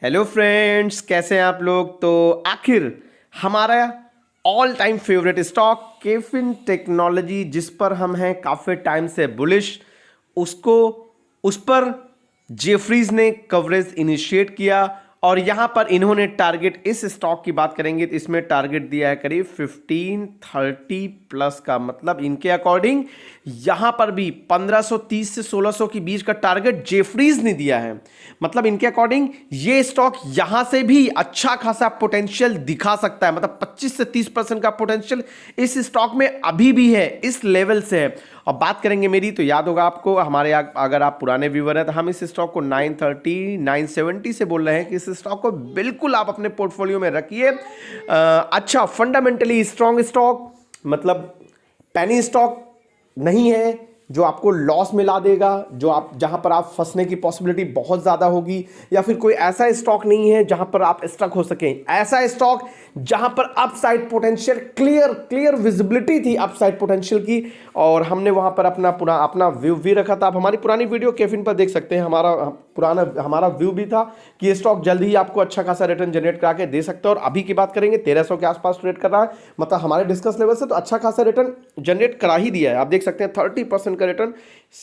Hello friends, कैसे हैं आप लोग। तो आखिर हमारा all time favourite stock KFin technology, जिस पर हम हैं काफ़ी टाइम से बुलिश, उसको उस पर जेफरीज ने कवरेज इनिशिएट किया और यहाँ पर इन्होंने टारगेट, इस स्टॉक की बात करेंगे तो इसमें टारगेट दिया है करीब 1530 प्लस का। मतलब इनके अकॉर्डिंग यहाँ पर भी 1530 से 1600 के बीच का टारगेट जेफरीज ने दिया है। मतलब इनके अकॉर्डिंग ये स्टॉक यहाँ से भी अच्छा खासा पोटेंशियल दिखा सकता है। मतलब 25 से 30% का पोटेंशियल इस स्टॉक में अभी भी है, इस लेवल से है। और बात करेंगे मेरी, तो याद होगा आपको, हमारे अगर आप पुराने व्यूवर हैं तो हम इस स्टॉक को 930 970 से बोल रहे हैं कि इस स्टॉक को बिल्कुल आप अपने पोर्टफोलियो में रखिए। अच्छा फंडामेंटली स्ट्रॉन्ग स्टॉक, मतलब पैनी स्टॉक नहीं है जो आपको लॉस में ला देगा, जो आप जहां पर आप फंसने की पॉसिबिलिटी बहुत ज़्यादा होगी, या फिर कोई ऐसा स्टॉक नहीं है जहां पर आप स्टक हो सकें। ऐसा स्टॉक जहां पर अपसाइड पोटेंशियल, क्लियर विजिबिलिटी थी अपसाइड पोटेंशियल की, और हमने वहां पर अपना व्यू भी रखा था। आप हमारी पुरानी वीडियो केफिन पर देख सकते हैं, हमारा व्यू भी था कि ये स्टॉक जल्दी ही आपको अच्छा खासा रिटर्न जनरेट करा के दे सकता है। और अभी की बात करेंगे 1300 के आसपास ट्रेड कर रहा है, मतलब हमारे डिस्कस लेवल से तो अच्छा खासा रिटर्न जनरेट करा ही दिया है। आप देख सकते हैं 30% का रिटर्न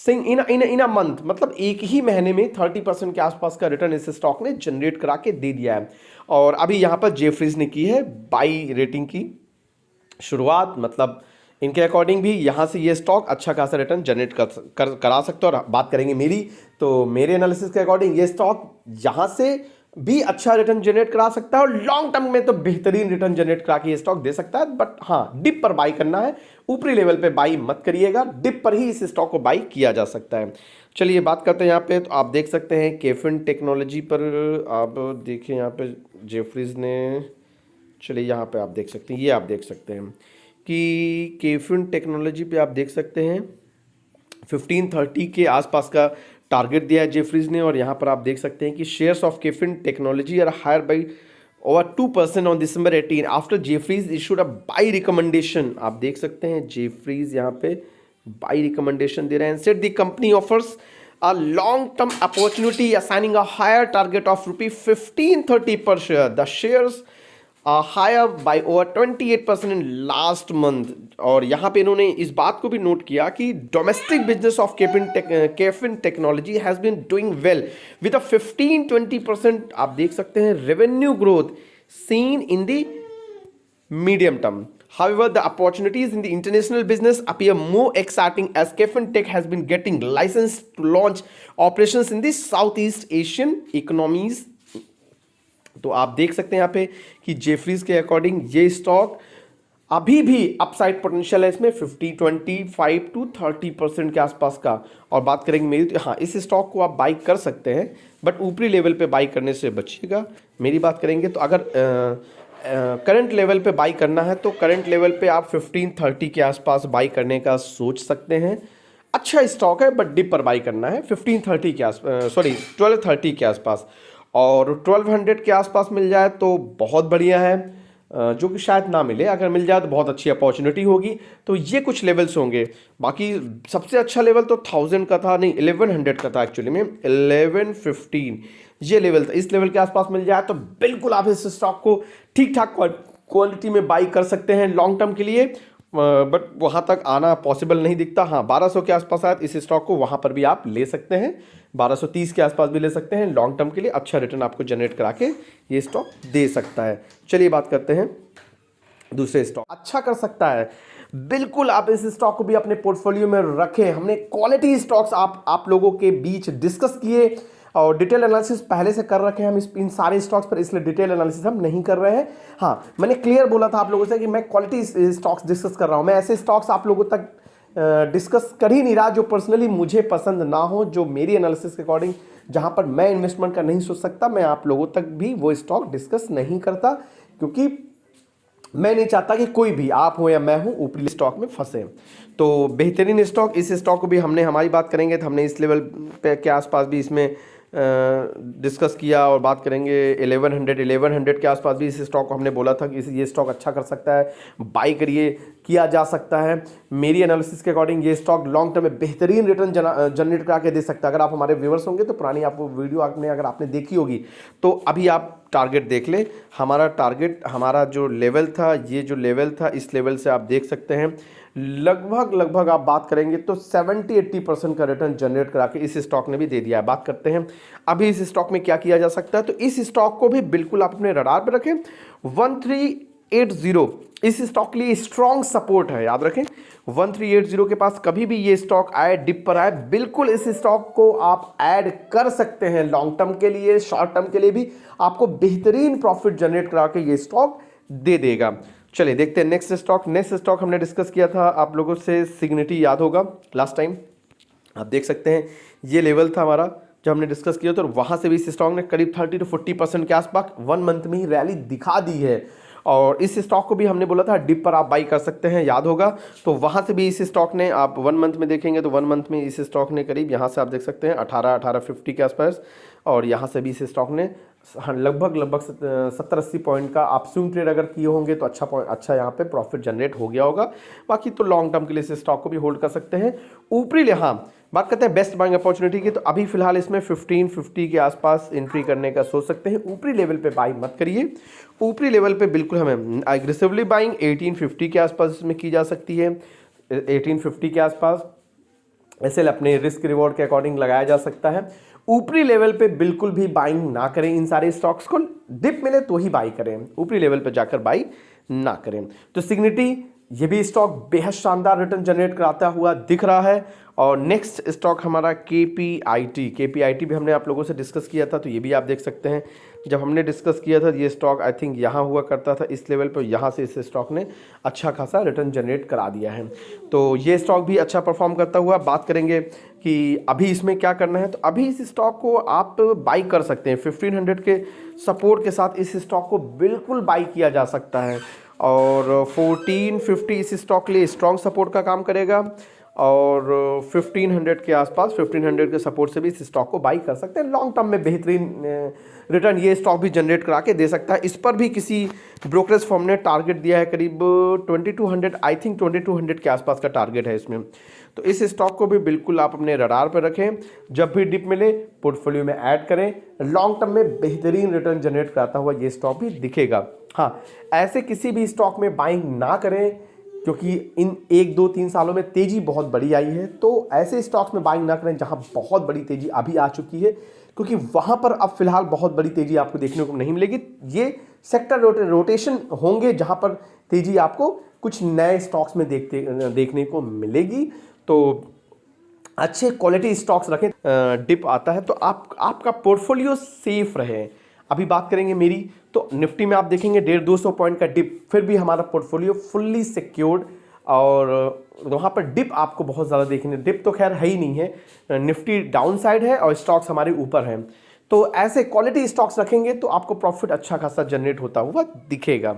इन अ मंथ, मतलब एक ही महीने में 30% के आसपास का रिटर्न इस स्टॉक ने जनरेट करा के दे दिया है। और अभी यहां पर जेफरीज ने की है बाई रेटिंग की शुरुआत। मतलब इनके अकॉर्डिंग भी यहाँ से ये स्टॉक अच्छा खासा रिटर्न जनरेट करा सकते हो। और बात करेंगे मेरी, तो मेरे एनालिसिस के अकॉर्डिंग ये स्टॉक यहाँ से भी अच्छा रिटर्न जनरेट करा सकता है और लॉन्ग टर्म में तो बेहतरीन रिटर्न जनरेट करा के ये स्टॉक दे सकता है। बट हाँ, डिप पर बाई करना है, ऊपरी लेवल पे बाई मत करिएगा, डिप पर ही इस स्टॉक को बाई किया जा सकता है। चलिए बात करते हैं यहाँ पे। तो आप देख सकते हैं केफिन टेक्नोलॉजी पर, आप देखिए यहाँ पे जेफरीज ने, चलिए यहाँ पे आप देख सकते हैं, ये आप देख सकते हैं कि केफिन टेक्नोलॉजी पे आप देख सकते हैं 1530 के आसपास का टारगेट दिया है जेफरीज ने। और यहाँ पर आप देख सकते हैं कि shares of KFin technology are higher by over 2% on December 18 after Jefferies issued a buy recommendation. आप देख सकते हैं जेफरीज यहाँ पे बाई रिकमेंडेशन दे रहे हैं। Set the company offers a long-term opportunity assigning a higher target of ₹1530 per share. The shares are higher by over 28% in last month. और यहाँ पे इन्होंने इस बात को भी नोट किया कि domestic business of KFin technology has been doing well with a 15-20%, आप देख सकते हैं, revenue growth seen in the medium term. However, the opportunities in the international business appear more exciting as Kefin Tech has been getting licensed to launch operations in the Southeast Asian economies. तो आप देख सकते हैं यहाँ पे कि Jefferies के according ये स्टॉक अभी भी अपसाइड पोटेंशियल है इसमें 25 to 30% के आसपास का। और बात करेंगे मेरी, तो हाँ, इस स्टॉक को आप बाई कर सकते हैं, बट ऊपरी लेवल पे बाई करने से बचिएगा। मेरी बात करेंगे तो अगर करंट लेवल पे बाई करना है तो करंट लेवल पे आप 1530 के आसपास बाई करने का सोच सकते हैं। अच्छा स्टॉक है, बट डिप पर बाई करना है 1530 के आसपास, सॉरी 1230 के आसपास। और 1200 के आसपास मिल जाए तो बहुत बढ़िया है, जो कि शायद ना मिले। अगर मिल जाए तो बहुत अच्छी अपॉर्चुनिटी होगी। तो ये कुछ लेवल्स होंगे। बाकी सबसे अच्छा लेवल तो 1000 का था, नहीं 1100 का था एक्चुअली में, 1115 ये लेवल था। इस लेवल के आसपास मिल जाए तो बिल्कुल आप इस स्टॉक को ठीक ठाक क्वालिटी में बाई कर सकते हैं लॉन्ग टर्म के लिए। बट वहाँ तक आना पॉसिबल नहीं दिखता। हाँ, 1200 के आसपास आए इस स्टॉक को वहाँ पर भी आप ले सकते हैं, 1230 के आसपास भी ले सकते हैं। लॉन्ग टर्म के लिए अच्छा रिटर्न आपको जनरेट करा के ये स्टॉक दे सकता है। चलिए बात करते हैं दूसरे स्टॉक। अच्छा कर सकता है, बिल्कुल आप इस स्टॉक को भी अपने पोर्टफोलियो में रखें। हमने क्वालिटी स्टॉक्स आप लोगों के बीच डिस्कस किए और डिटेल एनालिसिस पहले से कर रखे हैं हम इन सारे स्टॉक्स पर, इसलिए डिटेल एनालिसिस हम नहीं कर रहे हैं। हाँ, मैंने क्लियर बोला था आप लोगों से कि मैं क्वालिटी स्टॉक्स डिस्कस कर रहा हूं। मैं ऐसे स्टॉक्स आप लोगों तक डिस्कस कर ही नहीं रहा जो पर्सनली मुझे पसंद ना हो, जो मेरी एनालिसिस के अकॉर्डिंग, जहां पर मैं इन्वेस्टमेंट का नहीं सोच सकता, मैं आप लोगों तक भी वो स्टॉक डिस्कस नहीं करता, क्योंकि मैं नहीं चाहता कि कोई भी, आप हो या मैं हूं, ऊपरी स्टॉक में फंसे। तो बेहतरीन स्टॉक, इस स्टॉक को भी हमने, हमारी बात करेंगे तो हमने इस लेवल पे के आसपास भी इसमें डिस्कस किया और बात करेंगे 1100 के आसपास भी इस स्टॉक को हमने बोला था कि ये स्टॉक अच्छा कर सकता है, बाई करिए, किया जा सकता है। मेरी एनालिसिस के अकॉर्डिंग ये स्टॉक लॉन्ग टर्म में बेहतरीन रिटर्न जनरेट करा के दे सकता है। अगर आप हमारे व्यूअर्स होंगे तो पुरानी आप वीडियो अगर आपने देखी होगी तो अभी आप टारगेट देख लें। हमारा टारगेट, हमारा जो लेवल था, ये जो लेवल था, इस लेवल से आप देख सकते हैं लगभग आप बात करेंगे तो 70-80% का रिटर्न जनरेट करा के इस स्टॉक ने भी दे दिया है। बात करते हैं अभी इस स्टॉक में क्या किया जा सकता है, तो इस स्टॉक को भी बिल्कुल आप अपने रडार पर रखें। 1380 इस स्टॉक के लिए स्ट्रॉन्ग सपोर्ट है, याद रखें। 1380 के पास कभी भी ये स्टॉक आए, डिप पर आए, बिल्कुल इस स्टॉक को आप ऐड कर सकते हैं। लॉन्ग टर्म के लिए, शॉर्ट टर्म के लिए भी आपको बेहतरीन प्रॉफिट जनरेट करा के ये स्टॉक दे देगा। चलिए देखते हैं नेक्स्ट स्टॉक हमने डिस्कस किया था आप लोगों से, सिग्निटी याद होगा लास्ट टाइम। आप देख सकते हैं ये लेवल था हमारा जब हमने डिस्कस किया, तो वहाँ से भी इस स्टॉक ने करीब 30-40% के आसपास 1 मंथ में ही रैली दिखा दी है। और इस स्टॉक को भी हमने बोला था डिप पर आप बाई कर सकते हैं, याद होगा। तो वहाँ से भी इस स्टॉक ने, आप 1 मंथ में देखेंगे तो 1 मंथ में इस स्टॉक ने करीब यहाँ से आप देख सकते हैं 1850 के आसपास, और यहाँ से भी इस स्टॉक ने लगभग 70-80 पॉइंट का आप स्विंग ट्रेड अगर किए होंगे तो अच्छा यहाँ पे प्रॉफिट जनरेट हो गया होगा। बाकी तो लॉन्ग टर्म के लिए इस स्टॉक को भी होल्ड कर सकते हैं। ऊपरी हाँ, बात करते हैं बेस्ट बाइंग अपॉर्चुनिटी की, तो अभी फिलहाल इसमें 1550 के आसपास एंट्री करने का सोच सकते हैं। ऊपरी लेवल पे बाई मत करिए, ऊपरी लेवल पे बिल्कुल हमें एग्रेसिवली बाइंग 1850 के आसपास इसमें की जा सकती है। 1850 के आसपास ऐसे अपने रिस्क रिवॉर्ड के अकॉर्डिंग लगाया जा सकता है। ऊपरी लेवल पे बिल्कुल भी बाइंग ना करें इन सारे स्टॉक्स को, डिप मिले तो ही बाई करें, ऊपरी लेवल पे जाकर बाई ना करें। तो सिग्निटी, ये भी स्टॉक बेहद शानदार रिटर्न जनरेट कराता हुआ दिख रहा है। और नेक्स्ट स्टॉक हमारा केपीआईटी भी हमने आप लोगों से डिस्कस किया था, तो ये भी आप देख सकते हैं। जब हमने डिस्कस किया था ये स्टॉक आई थिंक यहाँ हुआ करता था इस लेवल पर, यहाँ से इस स्टॉक ने अच्छा खासा रिटर्न जनरेट करा दिया है। तो ये स्टॉक भी अच्छा परफॉर्म करता हुआ। बात करेंगे कि अभी इसमें क्या करना है, तो अभी इस स्टॉक को आप बाई कर सकते हैं। 1500 के सपोर्ट के साथ इस स्टॉक को बिल्कुल बाई किया जा सकता है। और 1450 इस स्टॉक के लिए स्ट्रॉन्ग सपोर्ट का काम करेगा। और 1500 के आसपास, 1500 के सपोर्ट से भी इस स्टॉक को बाई कर सकते हैं। लॉन्ग टर्म में बेहतरीन रिटर्न ये स्टॉक भी जनरेट करा के दे सकता है। इस पर भी किसी ब्रोकरेज फर्म ने टारगेट दिया है करीब 2200, आई थिंक 2200 के आसपास का टारगेट है इसमें। तो इस स्टॉक को भी बिल्कुल आप अपने रडार पर रखें, जब भी डिप मिले पोर्टफोलियो में ऐड करें। लॉन्ग टर्म में बेहतरीन रिटर्न जनरेट कराता हुआ ये स्टॉक भी दिखेगा। हाँ, ऐसे किसी भी स्टॉक में बाइंग ना करें क्योंकि इन 1-2-3 सालों में तेज़ी बहुत बड़ी आई है। तो ऐसे स्टॉक्स में बाइंग ना करें जहां बहुत बड़ी तेज़ी अभी आ चुकी है, क्योंकि वहां पर अब फिलहाल बहुत बड़ी तेज़ी आपको देखने को नहीं मिलेगी। ये सेक्टर रोटेशन होंगे जहां पर तेज़ी आपको कुछ नए स्टॉक्स में देखने को मिलेगी। तो अच्छे क्वालिटी स्टॉक्स रखें। डिप आता है तो आपका पोर्टफोलियो सेफ रहे। अभी बात करेंगे मेरी, तो निफ्टी में आप देखेंगे 150-200 पॉइंट का डिप, फिर भी हमारा पोर्टफोलियो फुल्ली सिक्योर्ड। और वहाँ पर डिप आपको बहुत ज़्यादा देखने, डिप तो खैर है ही नहीं है, निफ्टी डाउन साइड है और स्टॉक्स हमारे ऊपर हैं। तो ऐसे क्वालिटी स्टॉक्स रखेंगे तो आपको प्रॉफिट अच्छा खासा जनरेट होता हुआ दिखेगा।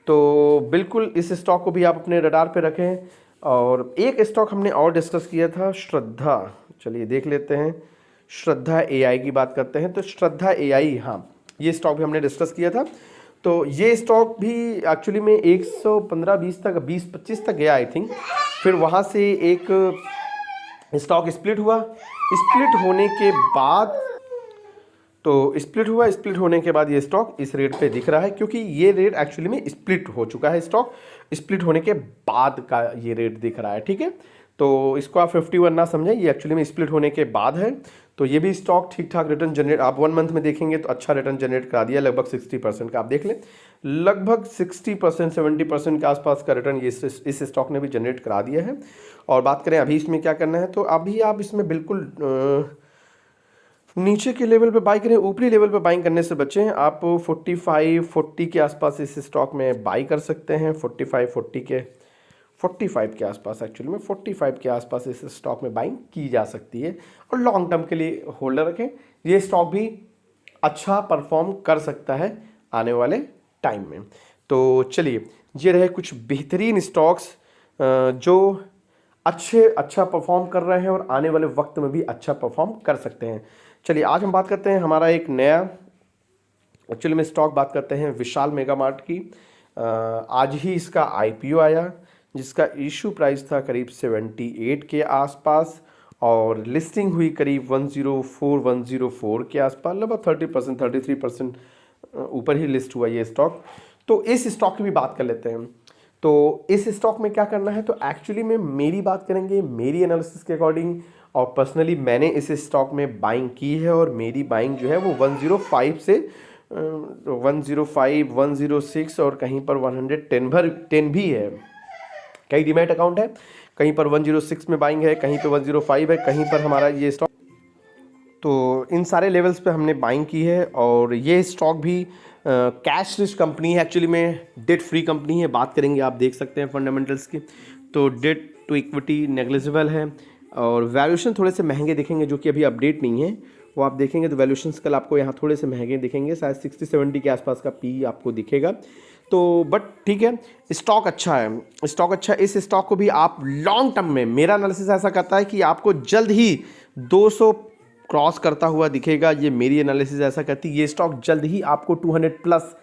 तो बिल्कुल इस स्टॉक को भी आप अपने रडार पे रखें। और एक स्टॉक हमने और डिस्कस किया था, श्रद्धा। चलिए देख लेते हैं, श्रद्धा एआई की बात करते हैं। तो श्रद्धा एआई, हाँ, ये स्टॉक भी हमने डिस्कस किया था। तो ये स्टॉक भी एक्चुअली में 115-20 तक, 20-25 तक गया आई थिंक। फिर वहाँ से एक स्टॉक स्प्लिट हुआ, स्प्लिट होने के बाद स्प्लिट होने के बाद ये स्टॉक इस रेट पे दिख रहा है, क्योंकि ये रेट एक्चुअली में स्प्लिट हो चुका है। स्टॉक स्प्लिट होने के बाद का ये रेट दिख रहा है, ठीक है। तो इसको आप 51 ना समझें, ये एक्चुअली में स्प्लिट होने के बाद है। तो ये भी स्टॉक ठीक ठाक रिटर्न जनरेट, आप 1 मंथ में देखेंगे तो अच्छा रिटर्न जनरेट करा दिया, लगभग 60% का। आप देख लें लगभग 60%, 70% के आसपास का रिटर्न ये इस स्टॉक ने भी जनरेट करा दिया है। और बात करें अभी इसमें क्या करना है, तो अभी आप इसमें बिल्कुल नीचे के लेवल पे बाई करें, ऊपरी लेवल पे बाइंग करने से बचें। आप 45-40 के आसपास इस स्टॉक में बाई कर सकते हैं। 45 के आसपास, एक्चुअली में 45 के आसपास इस स्टॉक में बाइंग की जा सकती है। और लॉन्ग टर्म के लिए होल्डर रखें, ये स्टॉक भी अच्छा परफॉर्म कर सकता है आने वाले टाइम में। तो चलिए, ये रहे कुछ बेहतरीन स्टॉक्स जो अच्छा परफॉर्म कर रहे हैं और आने वाले वक्त में भी अच्छा परफॉर्म कर सकते हैं। चलिए आज हम बात करते हैं हमारा एक नया एक्चुअली में स्टॉक बात करते हैं विशाल मेगा मार्ट की। आज ही इसका आईपीओ आया जिसका इशू प्राइस था करीब 78 के आसपास और लिस्टिंग हुई करीब 104 के आसपास, लगभग 30% 33% ऊपर ही लिस्ट हुआ ये स्टॉक। तो इस स्टॉक की भी बात कर लेते हैं। तो इस स्टॉक में क्या करना है, तो एक्चुअली में मेरी बात करेंगे मेरी एनालिसिस के अकॉर्डिंग, और पर्सनली मैंने इस स्टॉक में बाइंग की है और मेरी बाइंग जो है वो 105 से 105, 106 और कहीं पर 110 भी है। कई डीमैट अकाउंट है, कहीं पर 106 में बाइंग है, कहीं पे 105 है, कहीं पर हमारा ये स्टॉक। तो इन सारे लेवल्स पे हमने बाइंग की है और ये स्टॉक भी कैश रिच कंपनी है, एक्चुअली में डेट फ्री कंपनी है। बात करेंगे, आप देख सकते हैं फंडामेंटल्स की, तो डेट टू इक्विटी नेग्लिजिबल है और वैल्यूएशन थोड़े से महंगे दिखेंगे जो कि अभी अपडेट नहीं है। वो आप देखेंगे तो वैल्यूएशंस कल आपको यहाँ थोड़े से महंगे दिखेंगे, शायद 60-70 के आसपास का पी आपको दिखेगा। तो बट ठीक है, स्टॉक अच्छा है, स्टॉक अच्छा है। इस स्टॉक को भी आप लॉन्ग टर्म में, मेरा एनालिसिस ऐसा करता है कि आपको जल्द ही 200 क्रॉस करता हुआ दिखेगा। ये मेरी एनालिसिस ऐसा कहती है, ये स्टॉक जल्द ही आपको 200 प्लस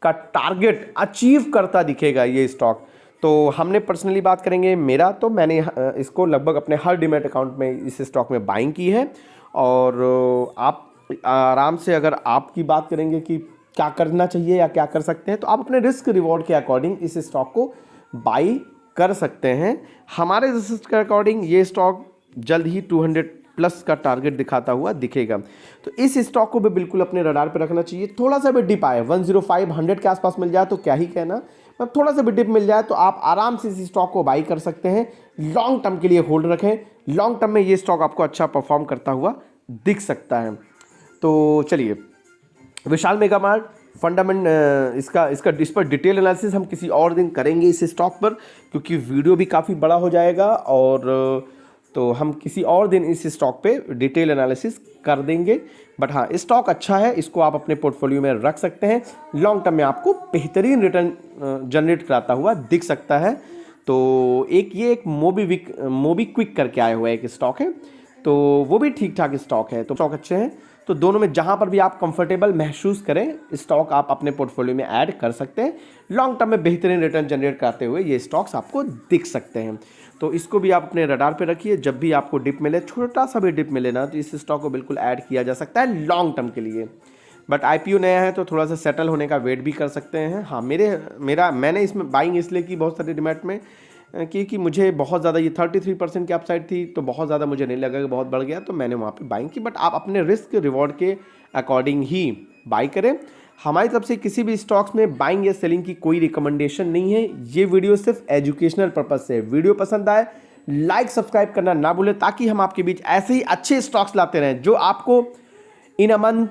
का टारगेट अचीव करता दिखेगा ये स्टॉक। तो हमने पर्सनली बात करेंगे मेरा, तो मैंने इसको लगभग अपने हर डीमैट अकाउंट में इस स्टॉक में बाइंग की है। और आप आराम से, अगर आपकी बात करेंगे कि क्या करना चाहिए या क्या कर सकते हैं, तो आप अपने रिस्क रिवॉर्ड के अकॉर्डिंग इस स्टॉक को बाई कर सकते हैं। हमारे रिस्क के अकॉर्डिंग ये स्टॉक जल्द ही 200 प्लस का टारगेट दिखाता हुआ दिखेगा। तो इस स्टॉक को भी बिल्कुल अपने रडार पे रखना चाहिए। थोड़ा सा भी डिप आए 105, 100 के आसपास मिल जाए तो क्या ही कहना, मतलब थोड़ा सा भी डिप मिल जाए तो आप आराम से इस स्टॉक को बाई कर सकते हैं। लॉन्ग टर्म के लिए होल्ड रखें, लॉन्ग टर्म में ये स्टॉक आपको अच्छा परफॉर्म करता हुआ दिख सकता है। तो चलिए, विशाल मेगा मार्ट फंडामेंट, इस पर डिटेल एनालिसिस हम किसी और दिन करेंगे इस स्टॉक पर, क्योंकि वीडियो भी काफ़ी बड़ा हो जाएगा। और तो हम किसी और दिन इस स्टॉक पे डिटेल एनालिसिस कर देंगे। बट हाँ, स्टॉक अच्छा है, इसको आप अपने पोर्टफोलियो में रख सकते हैं। लॉन्ग टर्म में आपको बेहतरीन रिटर्न जनरेट कराता हुआ दिख सकता है। तो एक मोबीक्विक करके आया हुआ एक स्टॉक है, तो वो भी ठीक ठाक स्टॉक है। तो स्टॉक अच्छे हैं, तो दोनों में जहां पर भी आप कंफर्टेबल महसूस करें, स्टॉक आप अपने पोर्टफोलियो में ऐड कर सकते हैं। लॉन्ग टर्म में बेहतरीन रिटर्न जनरेट करते हुए ये स्टॉक्स आपको दिख सकते हैं। तो इसको भी आप अपने रडार पे रखिए। जब भी आपको डिप मिले, छोटा सा भी डिप मिले ना, तो इस स्टॉक को बिल्कुल ऐड किया जा सकता है लॉन्ग टर्म के लिए। बट आईपीओ नया है तो थोड़ा सा सेटल होने का वेट भी कर सकते हैं। हाँ, मैंने इसमें बाइंग इसलिए की बहुत सारे डीमैट में कि मुझे बहुत ज़्यादा, ये 33% की अपसाइड थी, तो बहुत ज़्यादा मुझे नहीं लगा कि बहुत बढ़ गया, तो मैंने वहाँ पे बाइंग की। बट आप अपने रिस्क रिवॉर्ड के अकॉर्डिंग ही बाई करें। हमारी तरफ से किसी भी स्टॉक्स में बाइंग या सेलिंग की कोई रिकमेंडेशन नहीं है। ये वीडियो सिर्फ एजुकेशनल पर्पज से है। वीडियो पसंद आए लाइक सब्सक्राइब करना ना भूलें, ताकि हम आपके बीच ऐसे ही अच्छे स्टॉक्स लाते रहें जो आपको in a month,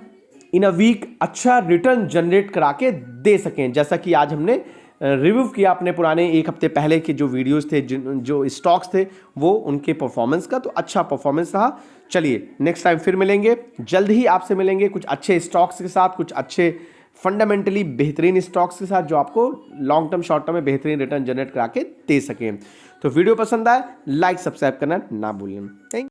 in a week अच्छा रिटर्न जनरेट करा के दे सकें। जैसा कि आज हमने रिव्यू किया अपने पुराने एक हफ्ते पहले के जो वीडियोस थे, जो स्टॉक्स थे, वो उनके परफॉर्मेंस का, तो अच्छा परफॉर्मेंस रहा। चलिए, नेक्स्ट टाइम फिर मिलेंगे, जल्द ही आपसे मिलेंगे कुछ अच्छे स्टॉक्स के साथ, कुछ अच्छे फंडामेंटली बेहतरीन स्टॉक्स के साथ जो आपको लॉन्ग टर्म शॉर्ट टर्म में बेहतरीन रिटर्न जनरेट करा के दे सकें। तो वीडियो पसंद आए लाइक सब्सक्राइब करना ना भूलें। थैंक